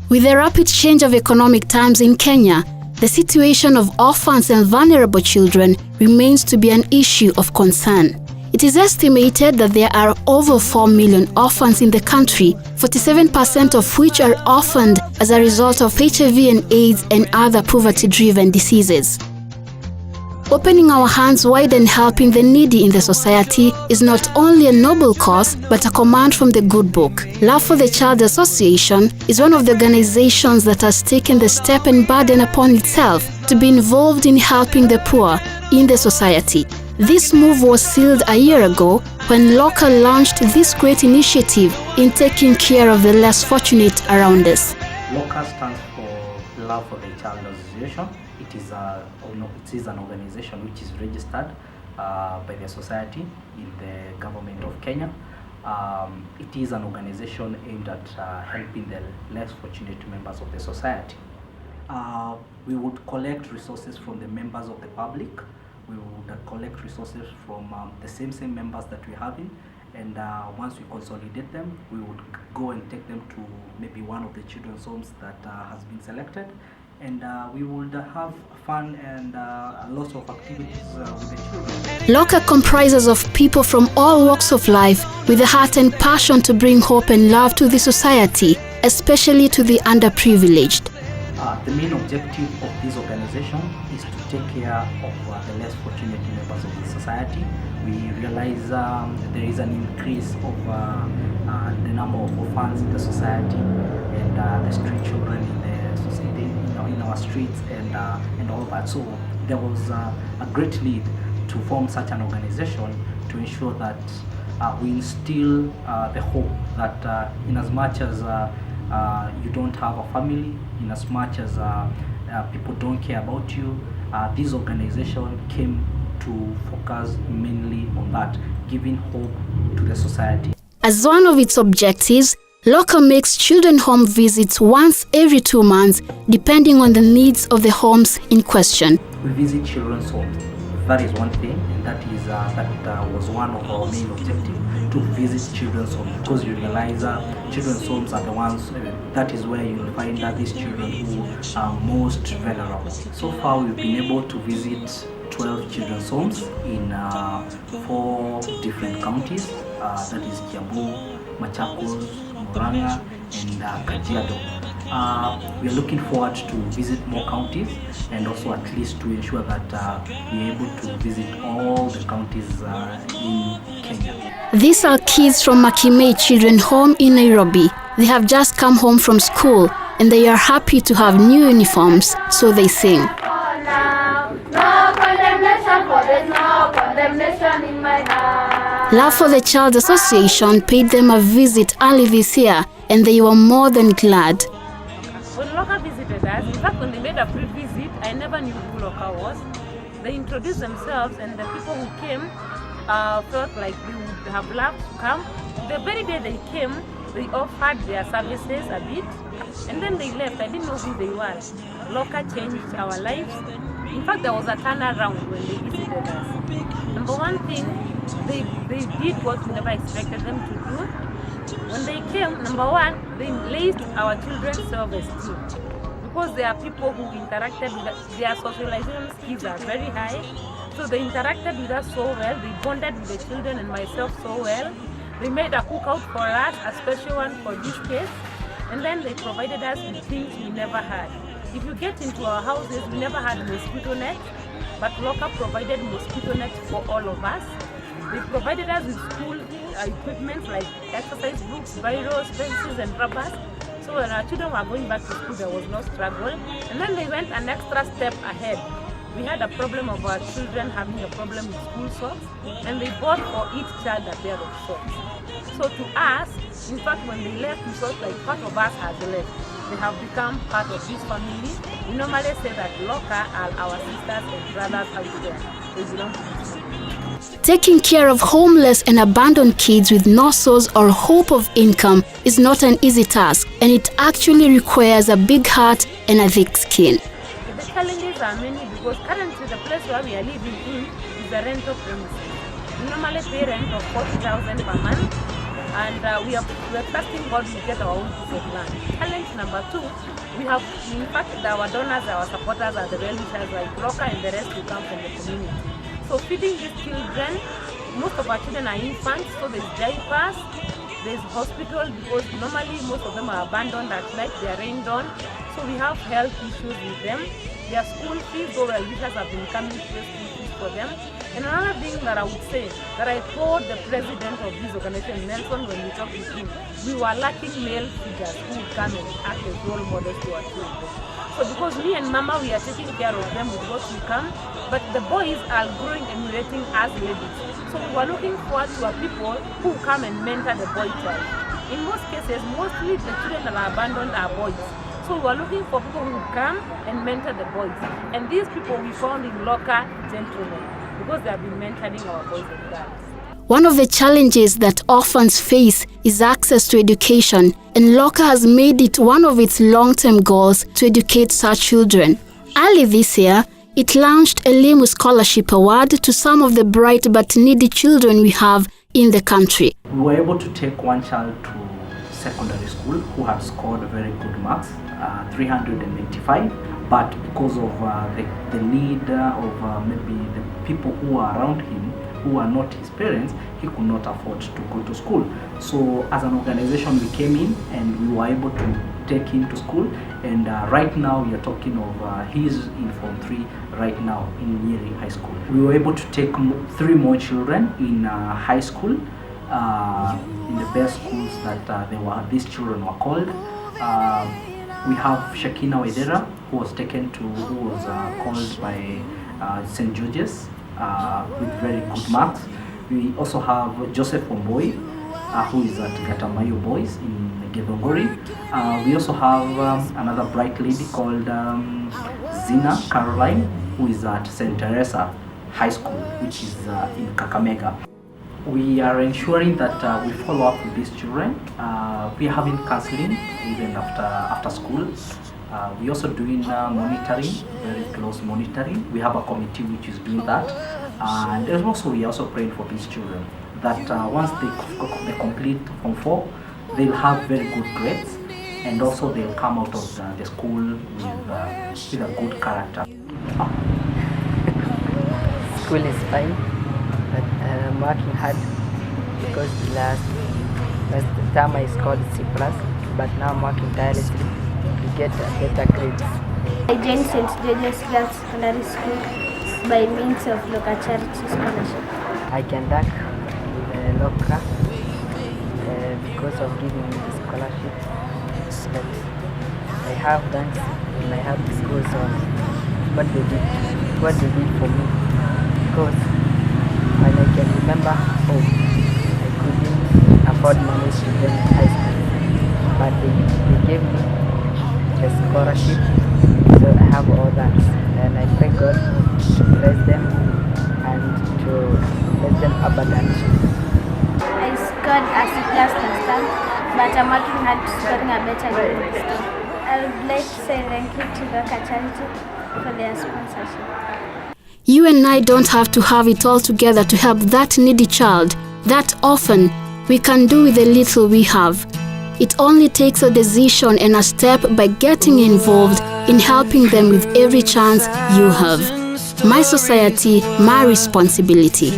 With the rapid change of economic times in Kenya, the situation of orphans and vulnerable children remains to be an issue of concern. It is estimated that there are over 4 million orphans in the country, 47% of which are orphaned as a result of HIV and AIDS and other poverty-driven diseases. Opening our hands wide and helping the needy in the society is not only a noble cause, but a command from the good book. Love for the Child Association is one of the organizations that has taken the step and burden upon itself to be involved in helping the poor in the society. This move was sealed a year ago when LOCA launched this great initiative in taking care of the less fortunate around us. LOCA stands for Love for the Child Association. It is an organization which is registered by the society in the government of Kenya. It is an organization aimed at helping the less fortunate members of the society. We would collect resources from the members of the public. We would collect resources from the same members that we have in, and once we consolidate them, we would go and take them to maybe one of the children's homes that has been selected, and we would have fun and lots of activities with the children. LOCA comprises of people from all walks of life with a heart and passion to bring hope and love to the society, especially to the underprivileged. The main objective of this organization is to take care of the less fortunate members of the society. We realize there is an increase of the number of orphans in the society and the street children in the society, in our streets and all that. So there was a great need to form such an organization to ensure that we instill the hope that in as much as you don't have a family, in as much as people don't care about you, this organization came to focus mainly on that, giving hope to the society. As one of its objectives, LOCA makes children home visits once every 2 months, depending on the needs of the homes in question. We visit children's homes. That is one thing, and that was one of our main objectives, to visit children's homes, because you realize children's homes are the ones, that is where you'll find these children who are most vulnerable. So far we've been able to visit 12 children's homes in 4 different counties, that is Kiambu, Machakos, Murang'a and Kajiado. We are looking forward to visit more counties and also at least to ensure that we are able to visit all the counties in Kenya. These are kids from Makimei Children's Home in Nairobi. They have just come home from school and they are happy to have new uniforms, so they sing. Love for the Child Association paid them a visit early this year and they were more than glad. When LOCA visited us, in fact when they made a pre-visit, I never knew who LOCA was. They introduced themselves and the people who came felt like they would have loved to come. The very day they came, they offered their services a bit and then they left. I didn't know who they were. LOCA changed our lives. In fact, there was a turnaround when they visited us. Number one thing, they did what we never expected them to do. When they came, number one, they raised our children's self-esteem. Because there are people who interacted with us, their socialization skills are very high. So they interacted with us so well, they bonded with the children and myself so well. They made a cookout for us, a special one for this case. And then they provided us with things we never had. If you get into our houses, we never had mosquito nets, but LOCA provided mosquito nets for all of us. They provided us with school equipment like exercise books, biros, pencils and rubbers. So when our children were going back to school, there was no struggle. And then they went an extra step ahead. We had a problem of our children having a problem with school socks, and they bought for each child a pair of socks. So to us, in fact, when they left, we felt like part of us has left. They have become part of this family. We normally say that LOCA are our sisters and brothers out there. They belong to this family. Taking care of homeless and abandoned kids with no source or hope of income is not an easy task, and it actually requires a big heart and a thick skin. The challenges are many because currently the place where we are living in is a rental premises. We normally pay rent of 40,000 per month. and we're trusting God we get our own piece of land. Challenge number 2, we have, in fact, our donors, our supporters are the well-wishers like L.O.C.A and the rest who come from the community. So feeding these children, most of our children are infants, so there's diapers, there's hospital, because normally most of them are abandoned at night, they are rained on. So we have health issues with them. Their school fees, though well-wishers have been coming to pay school fees for them. And another thing that I would say, that I told the president of this organization, Nelson, when we talked with him, we were lacking male figures who would come and act as role models to our children. So because me and Mama, we are taking care of them with what we can, but the boys are growing emulating us ladies. So we were looking forward to our people who come and mentor the boy child. In most cases, mostly the children that are abandoned are boys. So we were looking for people who would come and mentor the boys. And these people we found in LOCA gentlemen, because they have been mentoring our boys and girls. One of the challenges that orphans face is access to education, and LOCA has made it one of its long-term goals to educate such children. Early this year, it launched a L.O.C.A Scholarship Award to some of the bright but needy children we have in the country. We were able to take one child to secondary school who had scored very good marks, 385, but because of the need of maybe the people who are around him, who are not his parents, he could not afford to go to school. So as an organization, we came in and we were able to take him to school, and right now we are talking of he's in Form 3 right now in Nyeri High School. We were able to take 3 more children in high school, in the best schools that these children were called. We have Shakina Wedera, who was called by St. George's with very good marks. We also have Joseph Omboy, who is at Gatamayo Boys in Githongori. We also have another bright lady called Zina Caroline, who is at St. Teresa High School, which is in Kakamega. We are ensuring that we follow up with these children. We are having counseling even after school. We also doing monitoring, very close monitoring. We have a committee which is doing that, and we are also praying for these children that once they complete Form 4, they'll have very good grades, and also they'll come out of the school with a good character. School is fine, but I'm working hard because last time I scored C+, but now I'm working tirelessly to get better grades. I joined St. George's Girls Secondary School by means of LOCA Charity Scholarship. I can thank L.O.C.A because of giving me the scholarship. But I have thanks and I have this goals on what they did for me. Because when I can remember home, I couldn't afford money to them in high school, but they gave me the scholarship, so I have all that, and I pray God to bless them and to bless them abundantly. I scored a C+ last time, but I'm working hard to scoring a better grade next time. I would like to say thank you to LOCA Charity for their sponsorship. You and I don't have to have it all together to help that needy child. That often we can do with the little we have. It only takes a decision and a step by getting involved in helping them with every chance you have. My society, my responsibility.